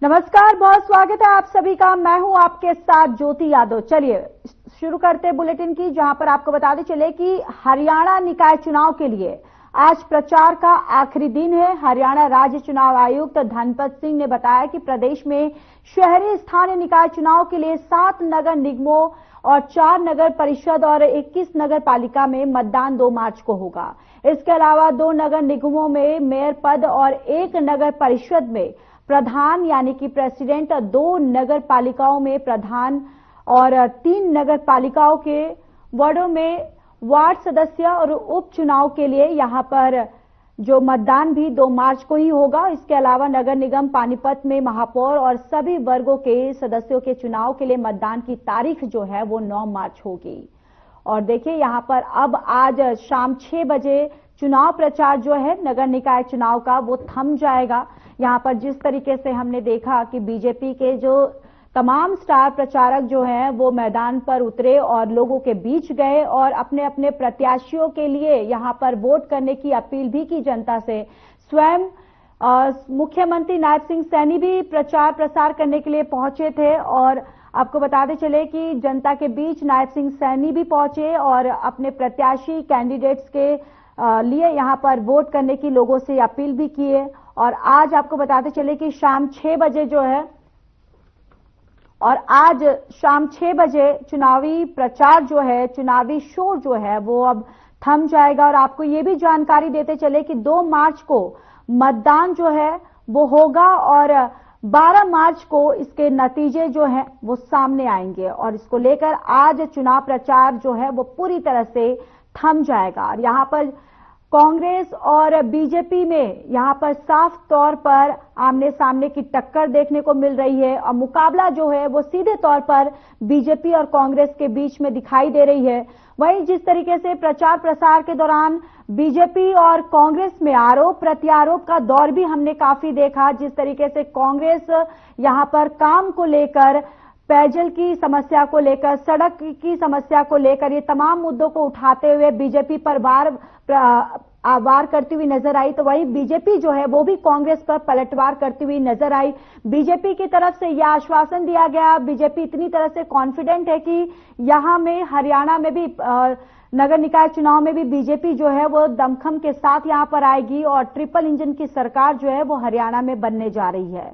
नमस्कार, बहुत स्वागत है आप सभी का। मैं हूं आपके साथ ज्योति यादव। चलिए शुरू करते हैं बुलेटिन की, जहां पर आपको बताते चले कि हरियाणा निकाय चुनाव के लिए आज प्रचार का आखिरी दिन है। हरियाणा राज्य चुनाव आयुक्त धनपत सिंह ने बताया कि प्रदेश में शहरी स्थानीय निकाय चुनाव के लिए 7 नगर निगमों और 4 नगर परिषद और 21 नगर पालिका में मतदान 2 मार्च को होगा। इसके अलावा 2 नगर निगमों में मेयर पद और 1 नगर परिषद में प्रधान यानी कि प्रेसिडेंट, 2 नगर पालिकाओं में प्रधान और 3 नगर पालिकाओं के वार्डों में वार्ड सदस्य और उपचुनाव के लिए यहां पर जो मतदान भी 2 मार्च को ही होगा। इसके अलावा नगर निगम पानीपत में महापौर और सभी वर्गों के सदस्यों के चुनाव के लिए मतदान की तारीख जो है वो 9 मार्च होगी। और देखिए यहां पर अब आज शाम 6 बजे चुनाव प्रचार जो है नगर निकाय चुनाव का वो थम जाएगा। यहां पर जिस तरीके से हमने देखा कि बीजेपी के जो तमाम स्टार प्रचारक जो हैं वो मैदान पर उतरे और लोगों के बीच गए और अपने अपने प्रत्याशियों के लिए यहां पर वोट करने की अपील भी की जनता से। स्वयं मुख्यमंत्री नायब सिंह सैनी भी प्रचार प्रसार करने के लिए पहुंचे थे और आपको बताते चले कि जनता के बीच नायब सिंह सैनी भी पहुंचे और अपने प्रत्याशी कैंडिडेट्स के लिए यहां पर वोट करने की लोगों से अपील भी की है। और आज आपको बताते चले कि शाम 6 बजे जो है और आज शाम 6 बजे चुनावी प्रचार जो है, चुनावी शोर जो है वो अब थम जाएगा। और आपको ये भी जानकारी देते चले कि 2 मार्च को मतदान जो है वो होगा और 12 मार्च को इसके नतीजे जो हैं वो सामने आएंगे और इसको लेकर आज चुनाव प्रचार जो है वो पूरी तरह से थम जाएगा। और यहां पर कांग्रेस और बीजेपी में यहां पर साफ तौर पर आमने सामने की टक्कर देखने को मिल रही है और मुकाबला जो है वो सीधे तौर पर बीजेपी और कांग्रेस के बीच में दिखाई दे रही है। वहीं जिस तरीके से प्रचार प्रसार के दौरान बीजेपी और कांग्रेस में आरोप प्रत्यारोप का दौर भी हमने काफी देखा। जिस तरीके से कांग्रेस यहां पर काम को लेकर, पेयजल की समस्या को लेकर, सड़क की समस्या को लेकर, ये तमाम मुद्दों को उठाते हुए बीजेपी पर वार करती हुई नजर आई, तो वहीं बीजेपी जो है वो भी कांग्रेस पर पलटवार करती हुई नजर आई। बीजेपी की तरफ से यह आश्वासन दिया गया, बीजेपी इतनी तरह से कॉन्फिडेंट है कि यहां में हरियाणा में भी नगर निकाय चुनाव में भी बीजेपी जो है वो दमखम के साथ यहां पर आएगी और ट्रिपल इंजन की सरकार जो है वो हरियाणा में बनने जा रही है।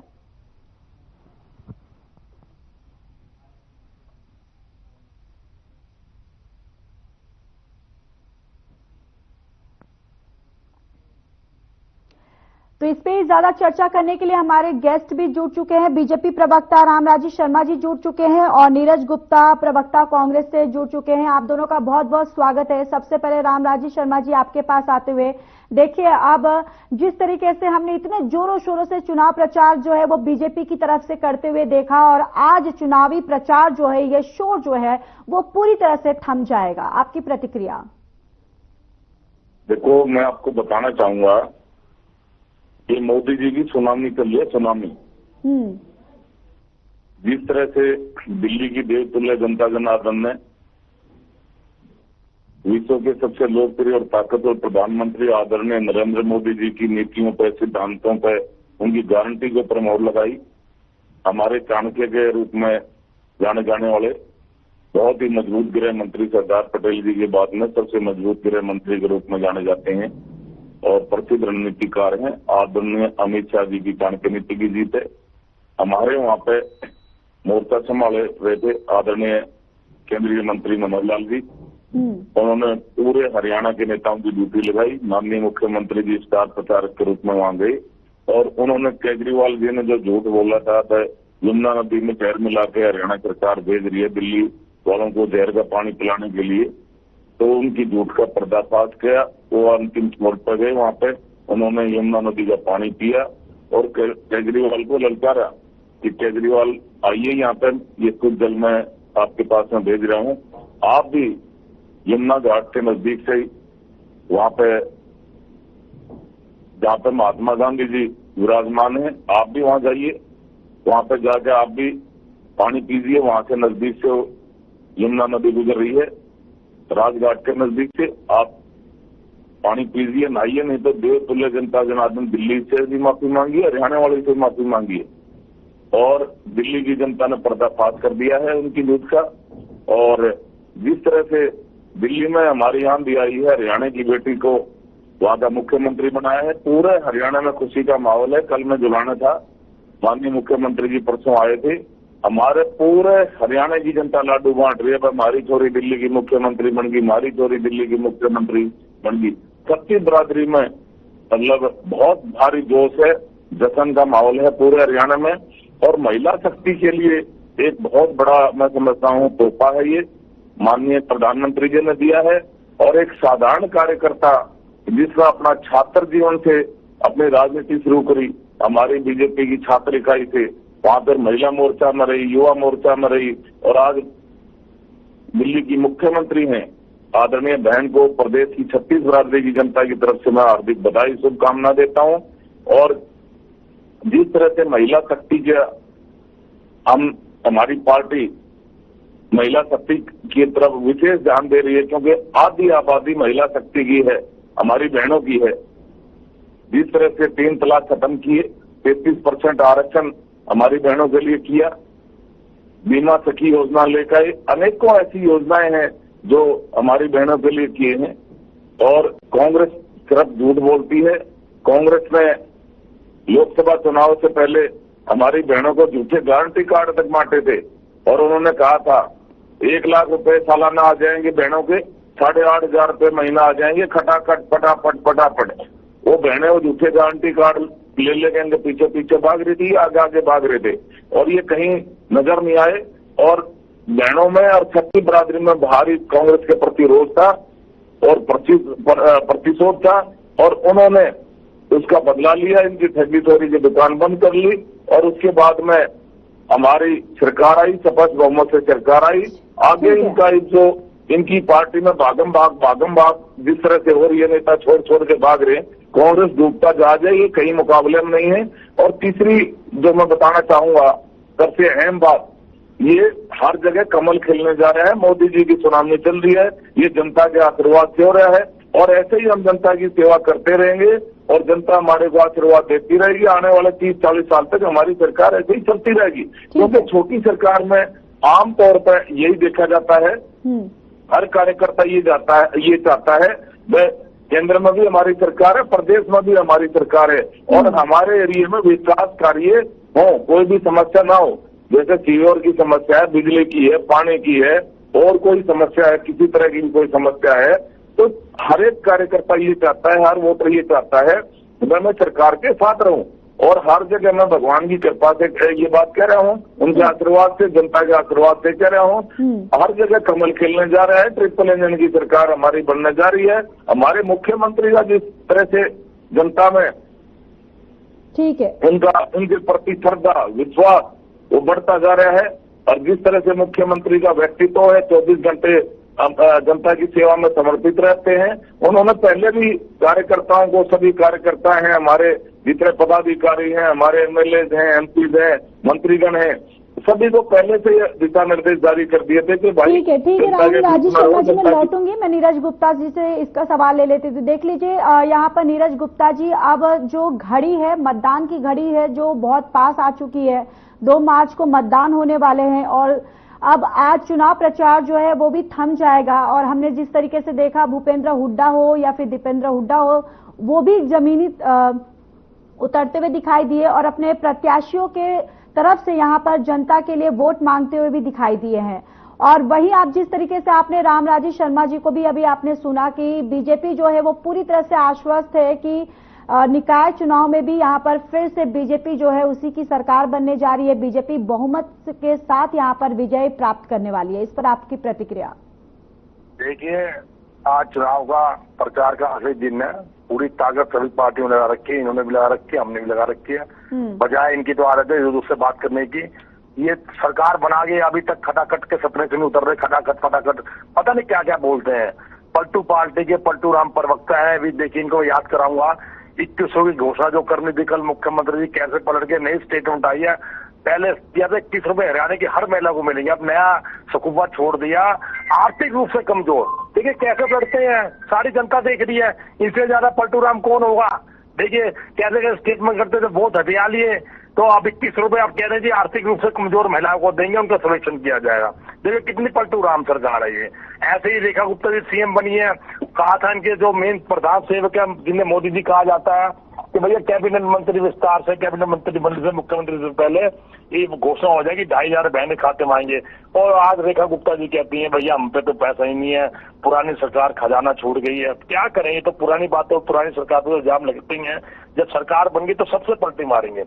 तो इस पे ज्यादा चर्चा करने के लिए हमारे गेस्ट भी जुड़ चुके हैं। बीजेपी प्रवक्ता रामराजी शर्मा जी जुड़ चुके हैं और नीरज गुप्ता प्रवक्ता कांग्रेस से जुड़ चुके हैं। आप दोनों का बहुत बहुत स्वागत है। सबसे पहले रामराजी शर्मा जी आपके पास आते हुए, देखिए अब जिस तरीके से हमने इतने जोरों शोरों से चुनाव प्रचार जो है वो बीजेपी की तरफ से करते हुए देखा और आज चुनावी प्रचार जो है, ये शोर जो है वो पूरी तरह से थम जाएगा, आपकी प्रतिक्रिया? देखो, मैं आपको बताना चाहूंगा ये मोदी जी की सुनामी कर लिया, सुनामी। जिस तरह से दिल्ली की देवतुल्य जनता जनार्दन ने विश्व के सबसे लोकप्रिय और ताकतवर प्रधानमंत्री आदरणीय नरेंद्र मोदी जी की नीतियों पर, सिद्धांतों पर, उनकी गारंटी के ऊपर मोहर लगाई। हमारे चाणक्य के रूप में जाने जाने वाले बहुत ही मजबूत गृह मंत्री सरदार पटेल जी के बाद में सबसे मजबूत गृह मंत्री के रूप में जाने जाते हैं और प्रसिद्ध रणनीतिकार हैं आदरणीय अमित शाह जी की चाणक्य नीति की जीत है। हमारे वहां पे मोर्चा संभाले रहे थे आदरणीय केंद्रीय मंत्री मनोहर लाल जी। उन्होंने पूरे हरियाणा के नेताओं की ड्यूटी लगाई। माननीय मुख्यमंत्री जी स्टार प्रचारक के रूप में वहां गए और उन्होंने केजरीवाल जी ने जो झूठ बोला था यमुना नदी में पैर मिला के हरियाणा सरकार भेज रही है दिल्ली वालों को जहर का पानी पिलाने के लिए, तो उनकी झूठ का पर्दाफाश किया। वो अंतिम छोर पर गए, वहां पे उन्होंने यमुना नदी का पानी पिया और केजरीवाल को ललकारा कि केजरीवाल आइए यहाँ पर, ये कुछ जल मैं आपके पास में भेज रहा हूँ, आप भी यमुना घाट के नजदीक से वहां पे जहाँ पे महात्मा गांधी जी विराजमान है, आप भी वहां जाइए, वहां पे जाके आप भी पानी पीजिए। वहां से नजदीक से यमुना नदी गुजर रही है, राजघाट के नजदीक से आप पानी पीजिए, नहाइए, नहीं तो देवतुल्य जनता जनार्दन दिल्ली से भी माफी मांगी, हरियाणा वाले से माफी मांगी है। और दिल्ली की जनता ने पर्दाफाश कर दिया है उनकी लूट का। और जिस तरह से दिल्ली में हमारी आंधी आई है, हरियाणा की बेटी को वहां का मुख्यमंत्री बनाया है, पूरे हरियाणा में खुशी का माहौल है। कल मैं जुलाना था, माननीय मुख्यमंत्री जी परसों आए थे, हमारे पूरे हरियाणा की जनता लाडू बांट रही है। हमारी छोरी दिल्ली की मुख्यमंत्री बन गई, हमारी छोरी दिल्ली की मुख्यमंत्री बन गई। सबकी बरादरी में मतलब बहुत भारी जोश है, जश्न का माहौल है पूरे हरियाणा में। और महिला शक्ति के लिए एक बहुत बड़ा मैं समझता हूं तोहफा है ये, माननीय प्रधानमंत्री जी ने दिया है। और एक साधारण कार्यकर्ता जिसने अपना छात्र जीवन से अपनी राजनीति शुरू करी, हमारी बीजेपी की छात्र इकाई से, वहां पर महिला मोर्चा में रही, युवा मोर्चा में रही, और आज दिल्ली की मुख्यमंत्री हैं, आदरणीय बहन को प्रदेश की 36 बरादरी की जनता की तरफ से मैं हार्दिक बधाई शुभकामना देता हूं। और जिस तरह से महिला शक्ति के हमारी पार्टी महिला शक्ति की तरफ विशेष ध्यान दे रही है, क्योंकि आधी आबादी महिला शक्ति की है, हमारी बहनों की है। जिस तरह से 3 तलाक खत्म किए, 33% आरक्षण हमारी बहनों के लिए किया, बीमा सखी योजना लेकर अनेकों ऐसी योजनाएं हैं जो हमारी बहनों के लिए किए हैं। और कांग्रेस सिर्फ झूठ बोलती है। कांग्रेस ने लोकसभा चुनाव से पहले हमारी बहनों को झूठे गारंटी कार्ड तक बांटे थे, और उन्होंने कहा था 1 लाख रुपए सालाना आ जाएंगे बहनों के, 8,500 रुपए महीना आ जाएंगे, खटाखट फटाफट फटाफट। वो बहनें वो झूठे गारंटी कार्ड ले लेके पीछे पीछे भाग रही थी, आगे आगे भाग रहे थे, और ये कहीं नजर नहीं आए। और बहनों में और छत्ती बरादरी में भारी कांग्रेस के प्रति रोष था और प्रतिशोध था, और उन्होंने उसका बदला लिया। इनकी ठगी चोरी की दुकान बंद कर ली, और उसके बाद में हमारी सरकार आई, स्पष्ट बहुमत से सरकार आई। आगे इनका जो इनकी पार्टी में भागम भाग जिस तरह से हो रही है, नेता छोड़ छोड़ के भाग रहे हैं, कांग्रेस डूबता जहाज है, ये कहीं मुकाबले में नहीं है। और तीसरी जो मैं बताना चाहूंगा सबसे अहम बात, ये हर जगह कमल खिलने जा रहा है। मोदी जी की सुनामी चल रही है, ये जनता के आशीर्वाद से हो रहा है, और ऐसे ही हम जनता की सेवा करते रहेंगे और जनता हमारे को आशीर्वाद देती रहेगी। आने वाले 30-40 साल तक हमारी सरकार ऐसे ही चलती रहेगी, क्योंकि छोटी सरकार में आमतौर पर यही देखा जाता है, हर कार्यकर्ता ये चाहता है वह केंद्र में भी हमारी सरकार है, प्रदेश में भी हमारी सरकार है, और हमारे एरिया में विकास कार्य हो, कोई भी समस्या ना हो। जैसे सीवर की समस्या है, बिजली की है, पानी की है, और कोई समस्या है, किसी तरह की कोई समस्या है, तो हर एक कार्यकर्ता ये चाहता है, हर वोटर ये चाहता है मैं सरकार के साथ रहूं। और हर जगह मैं भगवान की कृपा से ये बात कह रहा हूं, उनके आशीर्वाद से, जनता के आशीर्वाद से कह रहा हूं, हर जगह कमल खिलने जा रहा है। ट्रिपल इंजन की सरकार हमारी बनने जा रही है। हमारे मुख्यमंत्री का जिस तरह से जनता में ठीक है उनके प्रति श्रद्धा विश्वास वो बढ़ता जा रहा है, और जिस तरह से मुख्यमंत्री का व्यक्तित्व है, 24 घंटे जनता की सेवा में समर्पित रहते हैं। उन्होंने पहले भी कार्यकर्ताओं को, सभी कार्यकर्ता हैं हमारे, जितने पदाधिकारी हैं, हमारे एमएलए हैं, एमपी हैं, मंत्रीगण हैं, सभी को पहले से दिशा निर्देश जारी कर दिए थे कि भाई ठीक है राजेश शर्मा जी, मैं लौटूंगी। मैं नीरज गुप्ता जी से इसका सवाल ले लेती थी। देख लीजिए यहाँ पर नीरज गुप्ता जी, अब जो घड़ी है, मतदान की घड़ी है जो बहुत पास आ चुकी है, 2 मार्च को मतदान होने वाले हैं, और अब आज चुनाव प्रचार जो है वो भी थम जाएगा। और हमने जिस तरीके से देखा, भूपेंद्र हुड्डा हो या फिर दीपेंद्र हुड्डा हो, वो भी जमीनी उतरते हुए दिखाई दिए और अपने प्रत्याशियों के तरफ से यहाँ पर जनता के लिए वोट मांगते हुए भी दिखाई दिए हैं। और वहीं आप जिस तरीके से आपने रामराजेश शर्मा जी को भी अभी आपने सुना कि बीजेपी जो है वो पूरी तरह से आश्वस्त है कि निकाय चुनाव में भी यहाँ पर फिर से बीजेपी जो है उसी की सरकार बनने जा रही है, बीजेपी बहुमत के साथ यहाँ पर विजय प्राप्त करने वाली है। इस पर आपकी प्रतिक्रिया? देखिए, आज चुनाव का प्रचार का आखिरी दिन है, पूरी ताकत सभी पार्टियों ने लगा रखी है, इन्होंने भी लगा रखी है, हमने भी लगा रखी है। बजाय इनकी तो आदत है दूसरे बात करने की, ये सरकार बना के अभी तक खटाखट के सपने से नहीं उतर रहे, खटाखट फटाखट पता नहीं क्या क्या बोलते हैं। पलटू पार्टी के पलटू राम प्रवक्ता है, अभी देखिए इनको याद कराऊंगा, 2100 की घोषणा जो करनी थी कल मुख्यमंत्री जी कैसे पलट के नई स्टेटमेंट आई है। पहले दिया था 21 रुपए हरियाणा की हर महिला को मिलेंगे, अब नया सकुफा छोड़ दिया, आर्थिक रूप से कमजोर। देखिए कैसे लड़ते हैं, सारी जनता देख रही है, इससे ज्यादा पलटू राम कौन होगा। देखिए कैसे स्टेटमेंट करते थे, बहुत हथिया लिए, तो अब 21 रुपए आप कह रहे हैं जी आर्थिक रूप से कमजोर महिलाओं को देंगे, उनका सर्वेक्षण किया जाएगा। देखिए कितनी पलटू राम सरकार है ये। ऐसे ही रेखा गुप्ता जी सीएम बनी है, कहा था इनके जो मेन प्रधान सेवक है जिन्हें मोदी जी कहा जाता है कि भैया कैबिनेट मंत्री विस्तार से, कैबिनेट मंत्री बनने से मुख्यमंत्री से पहले ये घोषणा हो जाएगी 2,500 बहने खाते में आएंगे। और आज रेखा गुप्ता जी कहती हैं भैया हम पे तो पैसा ही नहीं है, पुरानी सरकार खजाना छोड़ गई है। क्या करें, ये तो पुरानी बातें, पुरानी सरकार पर इल्जाम लगती हैं, जब सरकार बन गई तो सबसे पलटी मारेंगे।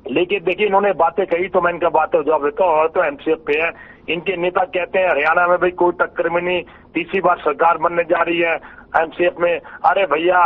लेकिन देखिए इन्होंने बातें कही तो मैं इनका बातें जवाब देता हूँ। और तो एमसीएफ पे है, इनके नेता कहते हैं हरियाणा में भाई कोई टक्कर में नहीं, तीसरी बार सरकार बनने जा रही है एमसीएफ में। अरे भैया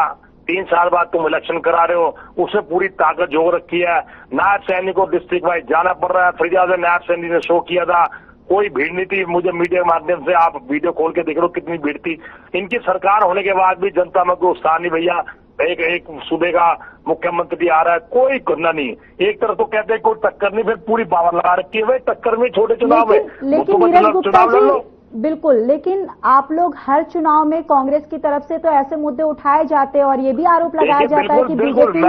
3 साल बाद तुम इलेक्शन करा रहे हो, उसमें पूरी ताकत जोड़ रखी है। नायब सैनिक को डिस्ट्रिक्ट वाइज जाना पड़ रहा है। फरीदाबाद में नायब सैनिक ने शो किया था, कोई भीड़ नहीं थी। मुझे मीडिया के माध्यम से आप वीडियो खोल के देख लो कितनी भीड़ थी। इनकी सरकार होने के बाद भी जनता में कोई उत्साह नहीं भैया। एक सूबे का मुख्यमंत्री आ रहा है, कोई करना नहीं। एक तरफ तो कहते हैं कोई टक्कर नहीं, फिर पूरी पावर लगा रखी है। भाई टक्कर में छोटे चुनाव है, लेकिन नीरज गुप्ता जी बिल्कुल, लेकिन आप लोग हर चुनाव में कांग्रेस की तरफ से तो ऐसे मुद्दे उठाए जाते हैं और ये भी आरोप लगाया जाता है कि बीजेपी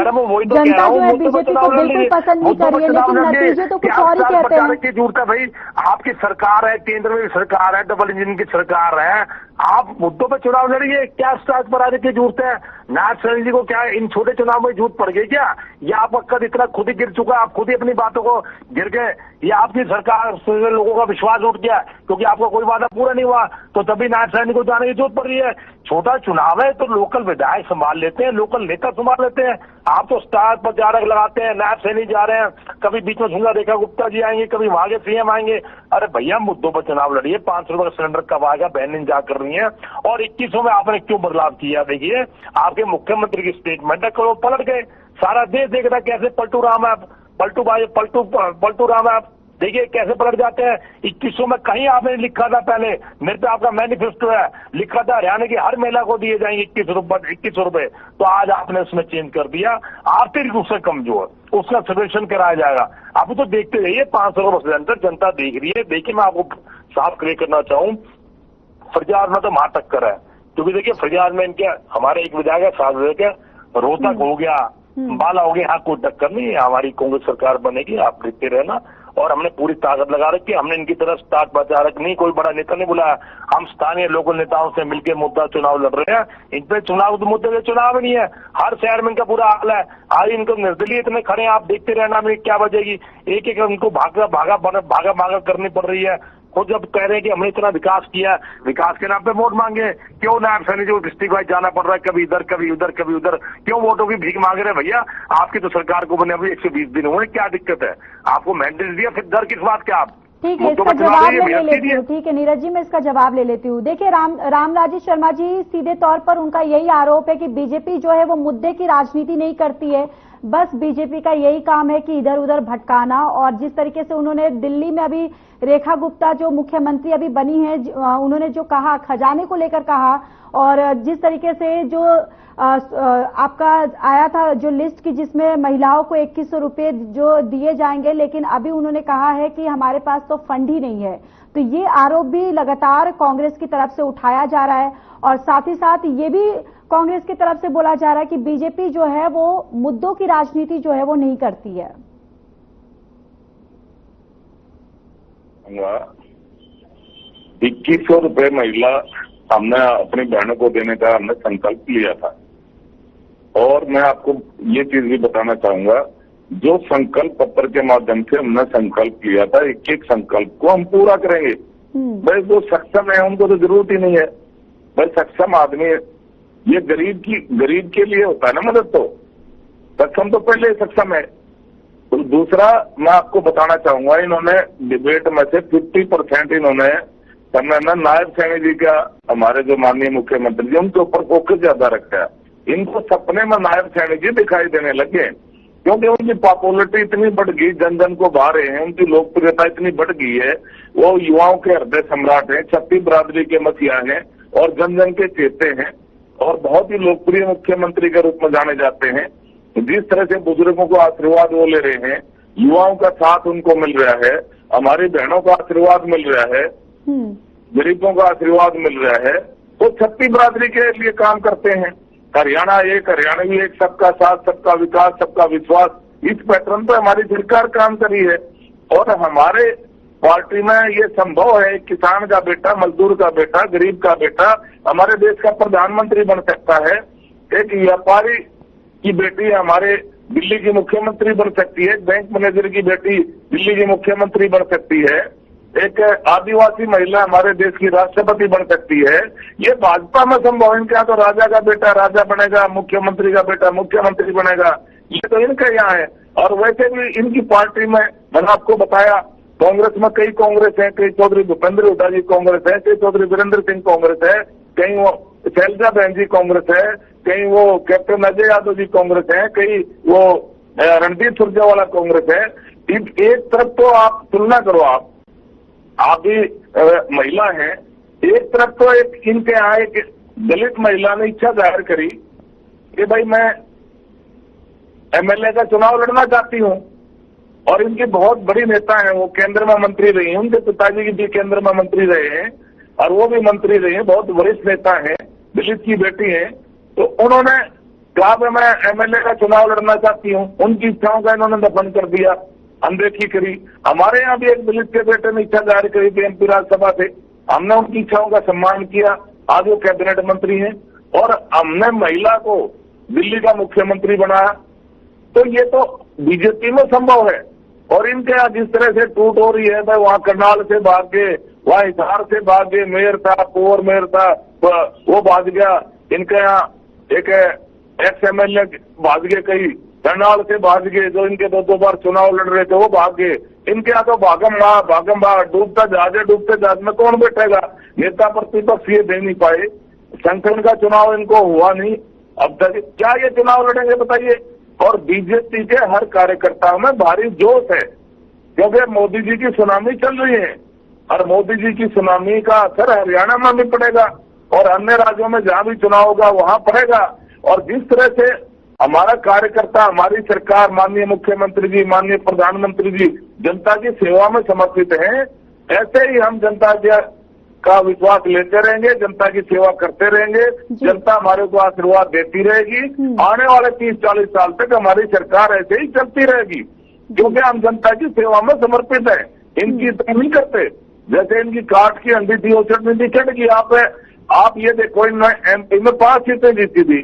जनता जो है बीजेपी को बिल्कुल पसंद नहीं कर रही है, लेकिन नतीजे तो कुछ और ही कहते हैं। की जरूरत है भाई, आपकी सरकार है, केंद्र में भी सरकार है, डबल इंजन की सरकार है, आप मुद्दों पर चुनाव लड़िए। क्या स्टार्ट पर आने की जरूरत है? नायब सैनिक जी को क्या इन छोटे चुनाव में जरूरत पड़ गई क्या? या आपका कद इतना खुद ही गिर चुका, आप खुद ही अपनी बातों को गिर गए, या आपकी सरकार से लोगों का विश्वास उठ गया क्योंकि आपका कोई वादा पूरा नहीं हुआ तो तभी नायब सैनिक को जाने की जरूरत पड़ रही है? छोटा चुनाव है तो लोकल विधायक संभाल लेते हैं, लोकल नेता संभाल लेते हैं। आप तो स्टार प्रचारक लगाते हैं, नायब सैनिक जा रहे हैं, कभी बीच में सुनगा रेखा गुप्ता जी आएंगे, कभी वहां के सीएम आएंगे। अरे भैया मुद्दों पर चुनाव लड़िए। 500 रुपए का सिलेंडर कब आएगा, बहन इंतजार कर रही है। और 2100 में आपने क्यों बदलाव किया? देखिए आपके मुख्यमंत्री की स्टेटमेंट है, करोड़ पलट गए। सारा देश देख रहा है कैसे पलटू राम है, पलटू राम है। देखिए कैसे पलट जाते हैं। 2100 में कहीं आपने लिखा था, पहले मेरे पे आपका मैनिफेस्टो है, लिखा था हरियाणा की हर महिला को दिए जाएंगे 2100 रुपए, तो आज आपने उसमें चेंज कर दिया। आर्थिक रूप से कमजोर, उसका सर्वेक्षण कराया जाएगा। आप तो देखते रहिए 500 रुपए सिलेंडर, जनता देख रही है। देखिए मैं आपको साफ क्लियर करना चाहूँ, फरीदाबाद में तो वहां टक्कर है, क्योंकि देखिए फरीदाबाद में इनके हमारे एक विधायक है, 7 विधायक है, रोहतक हो गया, बाला हो गया, यहाँ कोई टक्कर नहीं है। हमारी कांग्रेस सरकार बनेगी, आप देखते रहना। और हमने पूरी ताकत लगा रखी है, हमने इनकी तरफ स्टार्ट प्रचारक नहीं, कोई बड़ा नेता नहीं बुलाया, हम स्थानीय लोकल नेताओं से मिलकर मुद्दा चुनाव लड़ रहे हैं। इन पे चुनाव तो मुद्दे पे चुनाव नहीं है, हर शहर में इनका बुरा हाल है। आज इनको निर्दलीय इतने खड़े हैं, आप देखते रहना में क्या बजेगी। एक एक उनको भागा करनी पड़ रही है। खुद जब कह रहे हैं कि हमने इतना विकास किया, विकास के नाम पे वोट मांगे, क्यों नायब सैनिक जो डिस्ट्रिक्ट वाइज जाना पड़ रहा है, कभी इधर कभी उधर कभी उधर, क्यों वोटों की भीख मांग रहे हैं? भैया आपकी तो सरकार को बने अभी 120 दिन हुए, क्या दिक्कत है? आपको मैंडेट दिया, फिर डर किस बात के? आप ठीक है, इसका जवाब ले लेती हूँ। ठीक है नीरज जी, मैं इसका जवाब ले लेती हूँ। देखिए रामराजेश शर्मा जी, सीधे तौर पर उनका यही आरोप है कि बीजेपी जो है वो मुद्दे की राजनीति नहीं करती है, बस बीजेपी का यही काम है कि इधर उधर भटकाना। और जिस तरीके से उन्होंने दिल्ली में अभी रेखा गुप्ता जो मुख्यमंत्री अभी बनी है, उन्होंने जो कहा खजाने को लेकर कहा, और जिस तरीके से जो आपका आया था जो लिस्ट की जिसमें महिलाओं को 2100 रुपए जो दिए जाएंगे, लेकिन अभी उन्होंने कहा है कि हमारे पास तो फंड ही नहीं है। तो ये आरोप भी लगातार कांग्रेस की तरफ से उठाया जा रहा है, और साथ ही साथ ये भी कांग्रेस की तरफ से बोला जा रहा है कि बीजेपी जो है वो मुद्दों की राजनीति जो है वो नहीं करती है। 2100 रुपए महिला हमने अपनी बहनों को देने का हमने संकल्प लिया था। और मैं आपको ये चीज भी बताना चाहूंगा, जो संकल्प पत्र के माध्यम से हमने संकल्प लिया था, एक एक संकल्प को हम पूरा करेंगे। भाई जो सक्षम है उनको तो जरूरत ही नहीं है। भाई सक्षम आदमी, ये गरीब के लिए होता है ना मदद, तो सक्षम तो पहले सक्षम है। तो दूसरा मैं आपको बताना चाहूंगा, इन्होंने डिबेट में से 50% इन्होंने ना नायब सैनिक जी का, हमारे जो माननीय मुख्यमंत्री जी, उनके ऊपर फोकस ज्यादा रखा है। इनको सपने में नायब सैनिक जी दिखाई देने लगे, क्योंकि उनकी पॉपुलरिटी इतनी बढ़ गई, जन जन को भा रहे हैं, उनकी लोकप्रियता इतनी बढ़ गई है। वो युवाओं के हृदय सम्राट हैं, छत्ती बरादरी के मसीहा हैं और जन जन के चेते हैं, और बहुत ही लोकप्रिय मुख्यमंत्री के रूप में जाने जाते हैं। जिस तरह से बुजुर्गों को आशीर्वाद वो ले रहे हैं, युवाओं का साथ उनको मिल रहा है, हमारी बहनों का आशीर्वाद मिल रहा है, गरीबों का आशीर्वाद मिल रहा है, तो छत्ती बरादरी के लिए काम करते हैं। हरियाणा एक, हरियाणवी एक, सबका साथ, सबका विकास, सबका विश्वास, इस पैटर्न पे हमारी सरकार काम करी है। और हमारे पार्टी में ये संभव है, किसान का बेटा, मजदूर का बेटा, गरीब का बेटा हमारे देश का प्रधानमंत्री बन सकता है। एक व्यापारी की बेटी हमारे दिल्ली की मुख्यमंत्री बन सकती है, बैंक मैनेजर की बेटी दिल्ली की मुख्यमंत्री बन सकती है, एक आदिवासी महिला हमारे देश की राष्ट्रपति बन सकती है। ये भाजपा में संभव है। इनके यहाँ तो राजा का बेटा राजा बनेगा, मुख्यमंत्री का बेटा मुख्यमंत्री बनेगा, ये तो इनके यहाँ है। और वैसे भी इनकी पार्टी में मैंने आपको बताया, कांग्रेस में कई कांग्रेस है, कई चौधरी भूपेंद्र हुड्डा जी कांग्रेस है, कई चौधरी वीरेंद्र सिंह कांग्रेस है, कहीं वो शैलजा बहन जी कांग्रेस है, कहीं वो कैप्टन अजय यादव जी कांग्रेस है, कहीं वो रणदीप सुरजेवाला कांग्रेस है। एक तरफ तो आप तुलना करो, आप भी महिला हैं, एक तरफ तो एक इनके यहाँ एक दलित महिला ने इच्छा जाहिर करी कि भाई मैं एमएलए का चुनाव लड़ना चाहती हूँ, और इनके बहुत बड़ी नेता हैं, वो केंद्र में मंत्री रही हैं, उनके पिताजी भी केंद्र में मंत्री रहे हैं और वो भी मंत्री रहे हैं, बहुत वरिष्ठ नेता हैं, दलित की बेटी हैं। तो उन्होंने कहा कि मैं एमएलए का चुनाव लड़ना चाहती हूँ, उनकी इच्छाओं का इन्होंने दफन कर दिया, अनदेखी करी। हमारे यहाँ भी एक दलित के बेटे ने इच्छा जाहिर करी थी एमपी राज्यसभा से, हमने उनकी इच्छाओं का सम्मान किया, आज वो कैबिनेट मंत्री हैं, और हमने महिला को दिल्ली का मुख्यमंत्री बनाया। तो ये तो बीजेपी में संभव है। और इनके यहाँ जिस तरह से टूट हो रही है, भाई वहाँ करनाल से भाग गए, वहाँ हिसार से भाग गए, मेयर था, पोर मेयर था, वो भाग गया। इनके यहाँ एक एक्स एमएलए भाग गए, कई करनाल से भाग गए, जो इनके दो बार चुनाव लड़ रहे थे वो भाग गए। इनके यहाँ तो भागम भाग डूबता जहाज है, डूबते जहाज में कौन बैठेगा। नेता प्रतिपक्ष ये दे नहीं पाए, संगठन का चुनाव इनको हुआ नहीं, अब तक क्या ये चुनाव लड़ेंगे बताइए। और बीजेपी के हर कार्यकर्ताओं में भारी जोश है, क्योंकि मोदी जी की सुनामी चल रही है, और मोदी जी की सुनामी का असर हरियाणा में भी पड़ेगा और अन्य राज्यों में जहां भी चुनाव होगा वहां पड़ेगा। और जिस तरह से हमारा कार्यकर्ता, हमारी सरकार, माननीय मुख्यमंत्री जी, माननीय प्रधानमंत्री जी जनता की सेवा में समर्पित हैं, ऐसे ही हम जनता का विश्वास लेते रहेंगे, जनता की सेवा करते रहेंगे, जनता हमारे को आशीर्वाद देती रहेगी। आने वाले 30-40 साल तक हमारी सरकार ऐसे ही चलती रहेगी, क्योंकि हम जनता की सेवा में समर्पित है। इनकी तो नहीं करते, जैसे इनकी काट की अंडी थी, 69 चढ़ गई। आप ये देखो, इन्होंने एमपी में 5 सीटें जीती थी,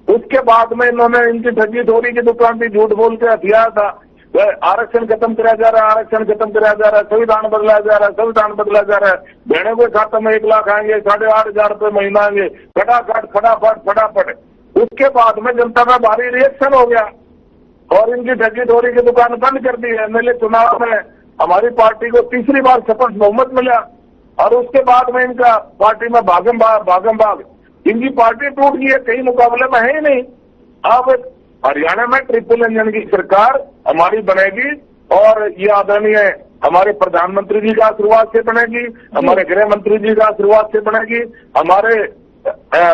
उसके बाद में इन्होंने इनकी ठगी थोड़ी की दुकान थी, झूठ बोल के हथियार था, आरक्षण खत्म कराया जा रहा है, आरक्षण खत्म कराया जा रहा है, संविधान बदला जा रहा है, संविधान बदला जा रहा है, बहनों के खाते में 1 लाख आएंगे, 8,500 रुपये महीना आएंगे, फटाफट। उसके बाद में जनता का भारी रिएक्शन हो गया और इनकी ठगी थोड़ी की दुकान बंद कर दी। एमएलए चुनाव में हमारी पार्टी को तीसरी बार शपथ बहुमत मिला, और उसके बाद में इनका पार्टी में भागम भाग इनकी पार्टी टूट गई है, कई मुकाबले में है ही नहीं। अब हरियाणा में ट्रिपल इंजन की सरकार हमारी बनेगी, और ये आदरणीय हमारे प्रधानमंत्री जी का आशीर्वाद से बनेगी, हमारे गृह मंत्री जी का आशीर्वाद से बनेगी, हमारे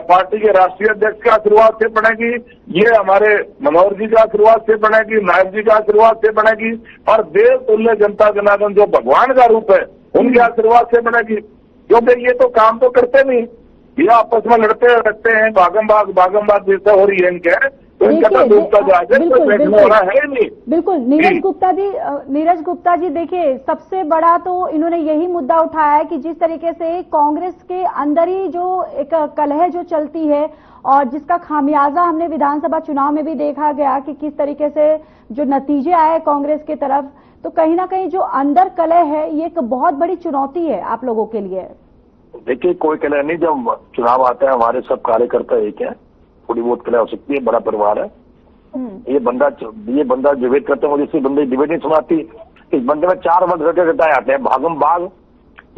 पार्टी के राष्ट्रीय अध्यक्ष का आशीर्वाद से बनेगी, ये हमारे मनोहर जी का आशीर्वाद से बनेगी, नायब जी का आशीर्वाद से बनेगी, और देव तुल्य जनता जनार्दन जो भगवान का रूप है उनके आशीर्वाद से बनेगी। क्योंकि ये तो काम तो करते नहीं, ये आपस में लड़ते रहते हैं, भागम भाग जैसा हो रही है इनके, तो इनका तो डूबता जहाज है, कोई बैठने वाला है नहीं। बिल्कुल नीरज गुप्ता जी देखिए, सबसे बड़ा तो इन्होंने यही मुद्दा उठाया है कि जिस तरीके से कांग्रेस के अंदर ही जो एक कलह जो चलती है, और जिसका खामियाजा हमने विधानसभा चुनाव में भी देखा गया कि किस तरीके से जो नतीजे आए कांग्रेस की तरफ, तो कहीं ना कहीं जो अंदर कलह है ये एक बहुत बड़ी चुनौती है आप लोगों के लिए। देखिए, कोई कलह नहीं, जब चुनाव आता है हमारे सब कार्यकर्ता एक है, थोड़ी बहुत कलह हो सकती है, बड़ा परिवार है। ये बंदा डिबेट करते हैं, मुझे इसी बंदे डिबेट नहीं सुनाती। इस बंदे में 4 वर्ग घटाए आते हैं, भागम भाग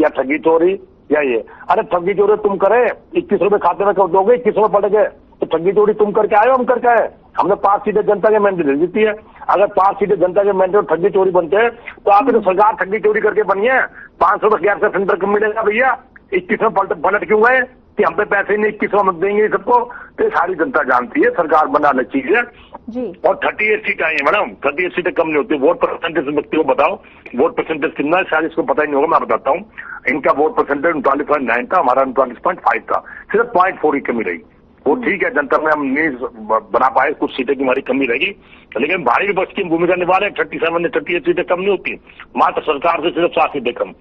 या ठगी चोरी या ये। अरे ठगी चोरी तुम करे, 21 रुपए खाते में कब दोगे, 21 रुपए पड़ गए, तो ठगी चोरी तुम करके आए हो, हम करके आए। हमने 5 सीटें जनता के मैंडेट जीती है। अगर 5 सीटें जनता के मैंडेट ठगी चोरी बनते हैं तो आपकी तो सरकार ठगी चोरी करके बनी है। 500 रुपए गैस का सिलेंडर कम मिलेगा भैया, 21 में पलट क्यों गए कि हम पे पैसे नहीं, 21 में देंगे सबको। तो सारी जनता जानती है, सरकार बनाने चीज है जी। और 38 सीट आई है मैडम, 38 सीटें कम नहीं होती। वोट परसेंटेज व्यक्ति को बताओ, वोट परसेंटेज कितना है, शायद इसको पता ही नहीं होगा, मैं बताता हूँ। इनका वोट परसेंटेज 39.9 था, हमारा 39.5 था, सिर्फ 0.4 की कमी रही। वो ठीक है, जनता में हम नहीं बना पाए, कुछ सीटें की हमारी कमी रहेगी, लेकिन भारी विपक्ष की भूमिका निभा रहे हैं। 37 ने 38 सीटें कम नहीं होती, मात्र सरकार से सिर्फ 7 सीटें कम।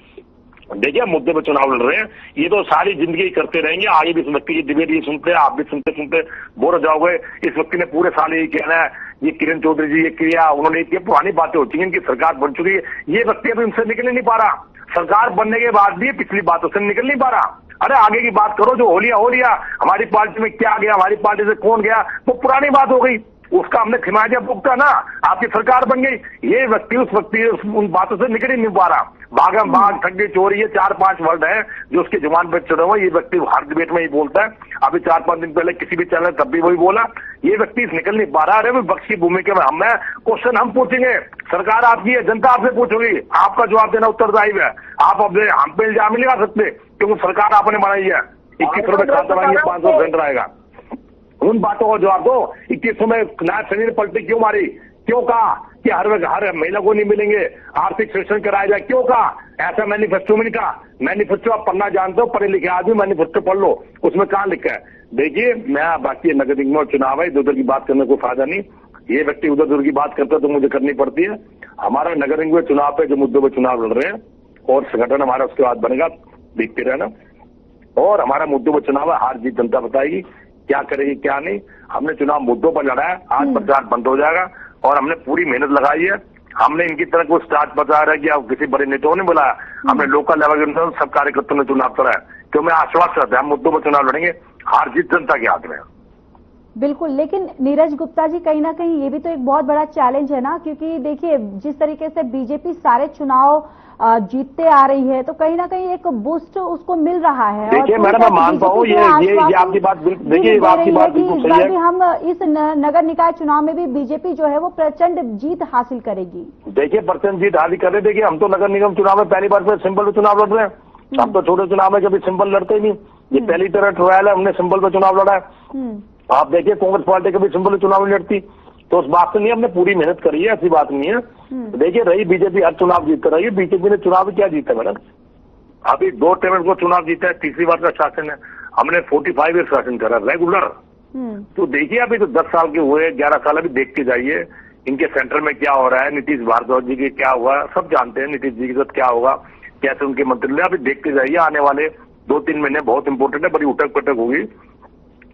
देखिए हम मुद्दे पर चुनाव लड़ रहे हैं, ये तो सारी जिंदगी करते रहेंगे, आगे भी इस व्यक्ति की डिबेट ये सुनते हैं, आप भी सुनते सुनते बोर हो जाओगे। इस व्यक्ति ने पूरे साल यही कहना है, ये किरण चौधरी जी ये किया, उन्होंने ये पुरानी बातें होती हैं, इनकी सरकार बन चुकी है, ये व्यक्ति अभी उनसे निकल नहीं पा रहा। सरकार बनने के बाद भी पिछली बातों से निकल नहीं पा रहा। अरे आगे की बात करो, जो हो लिया, हमारी पार्टी में क्या गया, हमारी पार्टी से कौन गया, वो पुरानी बात हो गई, उसका हमने खिमाजा भुगता ना, आपकी सरकार बन गई। ये व्यक्ति उस उन बातों से निकल ही नहीं पा रहा। भागम भाग, ठगी, चोरी, ये 4-5 वर्ड है जो उसकी जुबान पर चढ़े हुए। ये व्यक्ति हर डिबेट में ही बोलता है, अभी 4-5 दिन पहले किसी भी चैनल तब भी वही बोला। ये व्यक्ति निकल नहीं पा रहा। अरे विपक्ष की भूमिका में हमें क्वेश्चन हम पूछेंगे, सरकार आपकी है, जनता आपसे पूछेगी, आपका जवाब देना उत्तरदायी है। आप अपने हम पे इल्जाम नहीं लगा सकते, क्योंकि सरकार आपने बनाई है। 2100 में खाता बनाएंगे, 500 सेंटर आएगा, उन बातों का जवाब दो। 2100 में नायब सैनी ने पलटी क्यों मारी, क्यों कहा कि हर महिला को नहीं मिलेंगे, आर्थिक शोषण कराया जाए, क्यों कहा? ऐसा मैनिफेस्टो में नहीं कहा। मैनिफेस्टो आप पढ़ना जानते हो, पढ़े लिखे आदमी मैनिफेस्टो पढ़ लो, उसमें कहां लिखा है। देखिए मैं बाकी नगर निगम और चुनाव है, इधर उधर की बात करने को फायदा नहीं। ये व्यक्ति उधर उधर की बात करता है तो मुझे करनी पड़ती है। हमारा नगर निगम चुनाव पे जो मुद्दों पर चुनाव लड़ रहे हैं और संगठन हमारा उसके बाद बनेगा, देखते रहना। और हमारा मुद्दों पर चुनाव है, हार जीत जनता बताएगी क्या करेगी क्या नहीं। हमने चुनाव मुद्दों पर लड़ा है, आज प्रचार बंद हो जाएगा और हमने पूरी मेहनत लगाई है। हमने इनकी तरह कोई स्टार्ट बता रहा है कि आप किसी बड़े नेताओं ने बुलाया, हमने लोकल लेवल के सब कार्यकर्ताओं ने चुनाव करा है, क्यों मैं आश्वस्त रहता है हम मुद्दों पर चुनाव लड़ेंगे, हार जीत जनता के हाथ में। बिल्कुल, लेकिन नीरज गुप्ता जी कहीं ना कहीं ये भी तो एक बहुत बड़ा चैलेंज है ना, क्योंकि देखिए जिस तरीके से बीजेपी सारे चुनाव जीतते आ रही है, तो कहीं ना कहीं एक बूस्ट उसको मिल रहा है। देखिए मैडम मैं मानता हूँ ये आपकी बात, देखिए आपकी बात बिल्कुल सही है। हम इस नगर निकाय चुनाव में भी बीजेपी जो है वो प्रचंड जीत हासिल करेगी। देखिए प्रचंड जीत हासिल कर रहे। देखिए हम तो नगर निगम चुनाव में पहली बार पे सिंबल पे चुनाव लड़ रहे हैं। हम तो छोटे चुनाव में कभी सिंबल लड़ते ही नहीं, ये पहली तरह ट्रायल है, हमने सिंबल पे चुनाव लड़ा है। आप देखिए कांग्रेस पार्टी कभी सिंबल चुनाव नहीं लड़ती, तो उस बात से नहीं, हमने पूरी मेहनत करी है, ऐसी बात नहीं है। देखिए रही बीजेपी हर चुनाव जीतता रही है, बीजेपी ने चुनाव क्या जीता मैडम, अभी 2 टर्म को चुनाव जीता है, तीसरी बार का शासन है, हमने 45 ईयर शासन करा रेगुलर। तो देखिए अभी तो 10 साल के हुए, 11 साल अभी देख के जाइए इनके सेंटर में क्या हो रहा है, नीतीश भारद्वाज जी के क्या हुआ, सब जानते हैं नीतीश जी के साथ क्या होगा, कैसे उनके मंत्री, अभी देख के जाइए। आने वाले 2-3 महीने बहुत इंपॉर्टेंट है, बड़ी उठक पटक होगी।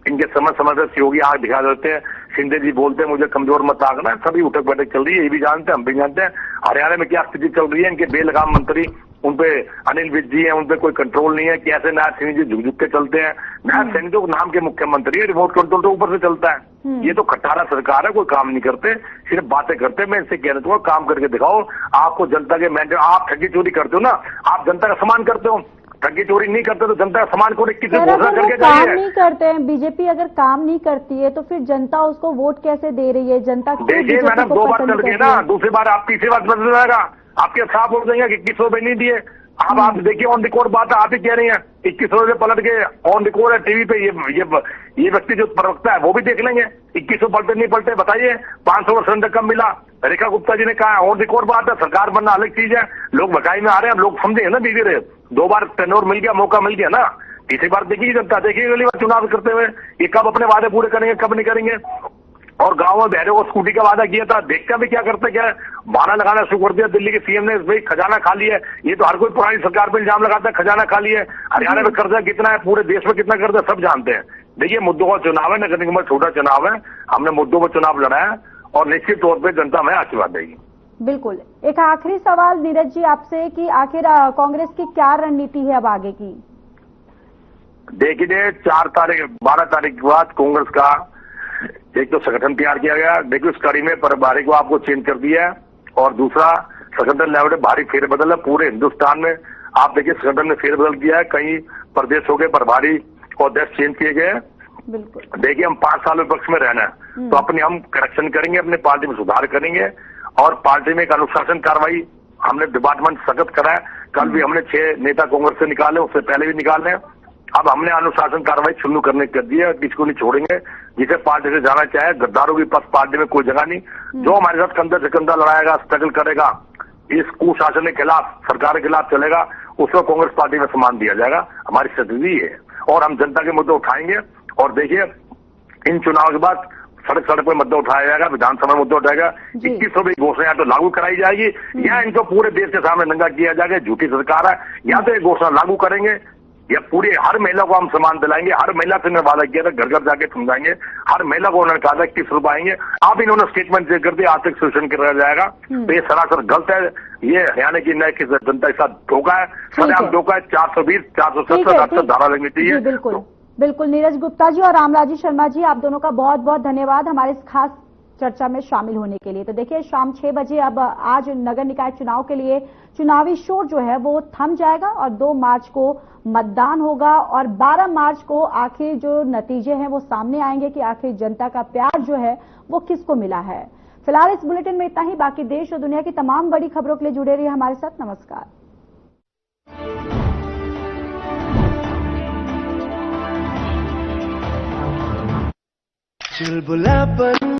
इनके समय से सहयोगी आग दिखा देते हैं, शिंदे जी बोलते हैं मुझे कमजोर मत आंकना, सभी उठक बैठक चल रही है, ये भी जानते हैं हम भी जानते हैं। हरियाणा में क्या स्थिति चल रही है, इनके बेलगाम मंत्री, उनपे अनिल विज जी है, उनपे कोई कंट्रोल नहीं है, कैसे नायब सैनी जी झुक के चलते हैं। नायब सैनी तो नाम के मुख्यमंत्री है, रिमोट कंट्रोल तो ऊपर से चलता है। ये तो खटारा सरकार है, कोई काम नहीं करते, सिर्फ बातें करते। मैं इससे कहना चाहूंगा काम करके दिखाओ। आपको जनता के मैंडेट, आप ठगी चोरी करते हो ना, आप जनता का सम्मान करते हो, ठगी चोरी नहीं करते तो जनता का सम्मान को किसी घोषणा करके काम नहीं करते हैं। बीजेपी अगर काम नहीं करती है तो फिर जनता उसको वोट कैसे दे रही है? जनता देखिए मैडम 2 बार चल गए ना, दूसरी बार आप तीसरी बार बदल जाएगा, आपके साफ बोल देंगे कि 2100 रुपए नहीं दिए। अब आप देखिए ऑन रिकॉर्ड बात आप ही कह रही हैं, 2100 रुपए पलट गए, ऑन रिकॉर्ड है टीवी पे। ये व्यक्ति जो प्रवक्ता है वो भी देख लेंगे 2100 पलटे नहीं पलटे, बताइए 500 का सिलेंडर कम मिला। रेखा गुप्ता जी ने कहा ऑन रिकॉर्ड बात है, सरकार बनना अलग चीज है, लोग भगाई में आ रहे हैं, लोग समझे ना बीवी रहे। 2 बार टेन्योर मिल गया, मौका मिल गया ना, तीसरी बार देखिए जनता, देखिए अगली बार चुनाव करते हुए ये कब अपने वादे पूरे करेंगे, कब नहीं करेंगे। और गांव में बहरे को स्कूटी का वादा किया था, देखकर भी क्या करते, क्या बहाना लगाना शुरू कर दिया। दिल्ली के सीएम ने भाई खजाना खाली है, ये तो हर कोई पुरानी सरकार पे इल्जाम लगाता है खजाना खाली है। हरियाणा में कर्जा कितना है, पूरे देश में कितना कर्जा, सब जानते हैं। देखिए मुद्दों का चुनाव है, नगर निगम में छोटा चुनाव है, हमने मुद्दों पर चुनाव लड़ा है और निश्चित तौर पर जनता हमें आशीर्वाद देगी। बिल्कुल। एक आखिरी सवाल नीरज जी आपसे कि आखिर कांग्रेस की क्या रणनीति है अब आगे की? देखिए 12 तारीख के बाद कांग्रेस का एक तो संगठन तैयार किया गया। देखिए उस कड़ी में प्रभारी को आपको चेंज कर दिया है और दूसरा संगठन लेवल भारी फेरबदल है पूरे हिंदुस्तान में। आप देखिए संगठन ने फेरबदल किया है, कई प्रदेशों के प्रभारी और अध्यक्ष चेंज किए गए हैं। देखिए हम 5 साल विपक्ष में रहना है तो अपने हम करेक्शन करेंगे, अपने पार्टी में सुधार करेंगे और पार्टी में एक अनुशासन कार्रवाई हमने डिपार्टमेंट सख्त करा है। कल भी हमने 6 नेता कांग्रेस से निकाले, उससे पहले भी निकाले हैं। अब हमने अनुशासन कार्रवाई शुरू करने कर दी है, किसी को नहीं छोड़ेंगे। जिसे पार्टी से जाना चाहे, गद्दारों की पास पार्टी में कोई जगह नहीं। जो हमारे साथ कंधे से कंधा लड़ाएगा, स्ट्रगल करेगा, इस कुशासन के खिलाफ, सरकार के खिलाफ चलेगा, उसको कांग्रेस पार्टी में सम्मान दिया जाएगा। हमारी स्थिति है और हम जनता के मुद्दे उठाएंगे। और देखिए इन चुनाव के बाद सड़क सड़क पर मुद्दा उठाया जाएगा, विधानसभा में मुद्दा उठाएगा। 2100 भी घोषणा या तो लागू कराई जाएगी या इनको पूरे देश के सामने नंगा किया जाएगा। झूठी सरकार है, या तो ये घोषणा लागू करेंगे या पूरी हर महिला को हम सम्मान दिलाएंगे। हर महिला से मैंने वादा किया था, घर घर जाके समझाएंगे। हर महिला को उन्होंने कहा था 21 रुपए आएंगे। अब इन्होंने स्टेटमेंट कर दिया आर्थिक शोषण किया जाएगा, तो ये सरासर गलत है। ये हरियाणा की न्याय की जनता के साथ धोखा है, सदैव धोखा है। 420, 470 धारा लगनी चाहिए। बिल्कुल बिल्कुल। नीरज गुप्ता जी और रामराजी शर्मा जी, आप दोनों का बहुत बहुत धन्यवाद हमारे इस खास चर्चा में शामिल होने के लिए। तो देखिए, शाम 6 बजे अब आज नगर निकाय चुनाव के लिए चुनावी शोर जो है वो थम जाएगा और 2 मार्च को मतदान होगा और 12 मार्च को आखिर जो नतीजे हैं वो सामने आएंगे कि आखिर जनता का प्यार जो है वो किसको मिला है। फिलहाल इस बुलेटिन में इतना ही। बाकी देश और दुनिया की तमाम बड़ी खबरों के लिए जुड़े रहिए हमारे साथ। नमस्कार। चुलबुलापन